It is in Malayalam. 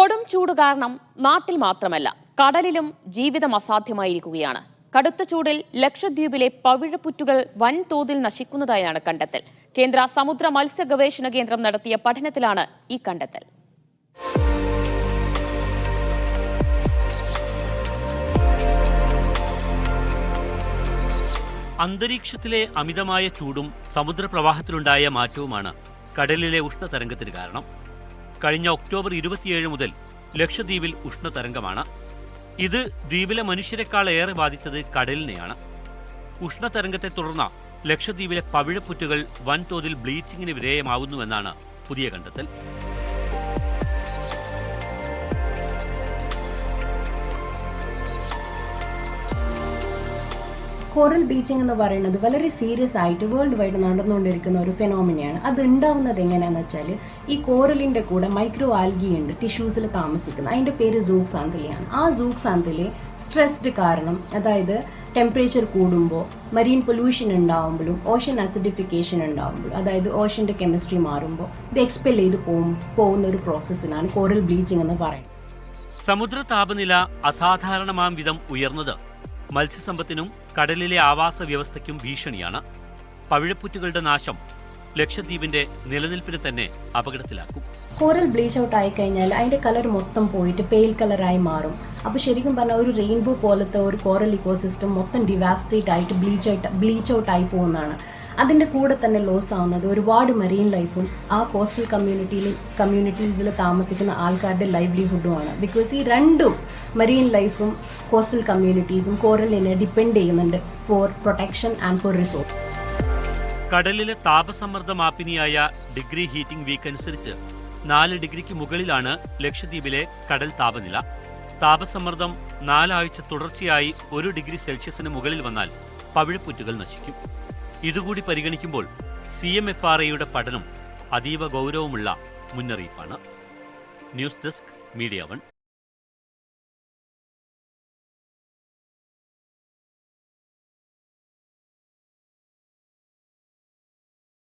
കൊടും ചൂട് കാരണം നാട്ടിൽ മാത്രമല്ല കടലിലും ജീവിതം അസാധ്യമായിരിക്കുകയാണ്. കടുത്ത ചൂടിൽ ലക്ഷദ്വീപിലെ പവിഴപ്പുറ്റുകൾ വൻതോതിൽ നശിക്കുന്നതായാണ് കണ്ടെത്തൽ. കേന്ദ്ര സമുദ്ര മത്സ്യ ഗവേഷണ കേന്ദ്രം നടത്തിയ പഠനത്തിലാണ് ഈ കണ്ടെത്തൽ. അന്തരീക്ഷത്തിലെ അമിതമായ ചൂടും സമുദ്രപ്രവാഹത്തിലുണ്ടായ മാറ്റവുമാണ് കടലിലെ ഉഷ്ണതരംഗത്തിന് കാരണം. കഴിഞ്ഞ ഒക്ടോബർ 27 മുതൽ ലക്ഷദ്വീപിൽ ഉഷ്ണതരംഗമാണ്. ഇത് ദ്വീപിലെ മനുഷ്യരെക്കാൾ ഏറെ ബാധിച്ചത് കടലിനെയാണ്. ഉഷ്ണതരംഗത്തെ തുടർന്ന് ലക്ഷദ്വീപിലെ പവിഴപ്പുറ്റുകൾ വൻതോതിൽ ബ്ലീച്ചിങ്ങിന് വിധേയമാവുന്നുവെന്നാണ് പുതിയ കണ്ടെത്തൽ. കോറൽ ബ്ലീച്ചിങ് എന്ന് പറയുന്നത് വളരെ സീരിയസ് ആയിട്ട് വേൾഡ് വൈഡ് നടന്നുകൊണ്ടിരിക്കുന്ന ഒരു ഫെനോമിനയാണ്. അത് ഉണ്ടാവുന്നത് എങ്ങനെയാണെന്ന് വെച്ചാൽ, ഈ കോറലിൻ്റെ കൂടെ മൈക്രോ ആൽഗി ഉണ്ട് ടിഷ്യൂസിൽ താമസിക്കുന്നത്. അതിൻ്റെ പേര് സൂക്സാന്തലിയാണ്. ആ സൂക്സാന്തലി സ്ട്രെസ്ഡ് കാരണം, അതായത് ടെമ്പറേച്ചർ കൂടുമ്പോൾ, മറീൻ പൊല്യൂഷൻ ഉണ്ടാവുമ്പോഴും, ഓഷൻ ആസിഡിഫിക്കേഷൻ ഉണ്ടാവുമ്പോഴും, അതായത് ഓഷൻ്റെ കെമിസ്ട്രി മാറുമ്പോൾ ഇത് എക്സ്പെൽ ചെയ്ത് പോകുന്ന ഒരു പ്രോസസ്സിനാണ് കോറൽ ബ്ലീച്ചിങ് എന്ന് പറയുന്നത്. സമുദ്ര താപനില അസാധാരണമാം വിധം ഉയർന്നത് മത്സ്യസമ്പത്തിനും കടലിലെ ആവാസ വ്യവസ്ഥയ്ക്കും ഭീഷണിയാണ്. പവിഴപ്പുറ്റുകളുടെ നാശം ലക്ഷദ്വീപിന്റെ നിലനിൽപ്പിനെ തന്നെ അപകടത്തിലാക്കും. കോറൽ ബ്ലീച്ച് ഔട്ട് ആയിക്കഴിഞ്ഞാൽ അതിൻ്റെ കളർ മൊത്തം പോയിട്ട് പെയിൽ കളറായി മാറും. അപ്പോൾ ശരിക്കും പറഞ്ഞാൽ ഒരു റെയിൻബോ പോലത്തെ ഒരു കോറൽ ഇക്കോസിസ്റ്റം മൊത്തം ഡിവാസ്റ്റേറ്റ് ആയിട്ട് ബ്ലീച്ച് ഔട്ട് ആയി പോകുന്നതാണ്. അതിൻ്റെ കൂടെ തന്നെ ലോസ് ആവുന്നത് ഒരുപാട് മറീൻ ലൈഫും ആ കോസ്റ്റൽ കമ്മ്യൂണിറ്റീസിൽ താമസിക്കുന്ന ആൾക്കാരുടെ ലൈവ്ലിഹുഡുമാണ്. ബിക്കോസ് ഈ രണ്ടും, മറീൻ ലൈഫും കോസ്റ്റൽ കമ്മ്യൂണിറ്റീസും കോറലിനെ ഡിപ്പെൻഡ് ചെയ്യുന്നുണ്ട് for protection and for resource. കടലിലെ താപസമ്മർദ്ദ മാപിനിയായ ഡിഗ്രി ഹീറ്റിംഗ് വീക്ക് അനുസരിച്ച് 4 ഡിഗ്രിക്ക് മുകളിലാണ് ലക്ഷദ്വീപിലെ കടൽ താപനില. താപസമ്മർദ്ദം 4 ആഴ്ച തുടർച്ചയായി 1 ഡിഗ്രി സെൽഷ്യസിന് മുകളിൽ വന്നാൽ പവിഴപ്പുറ്റുകൾ നശിക്കും. ഇതുകൂടി പരിഗണിക്കുമ്പോൾ CMFRAയുടെ പഠനം അതീവ ഗൗരവമുള്ള മുന്നറിയിപ്പാണ്. News desk, media 1.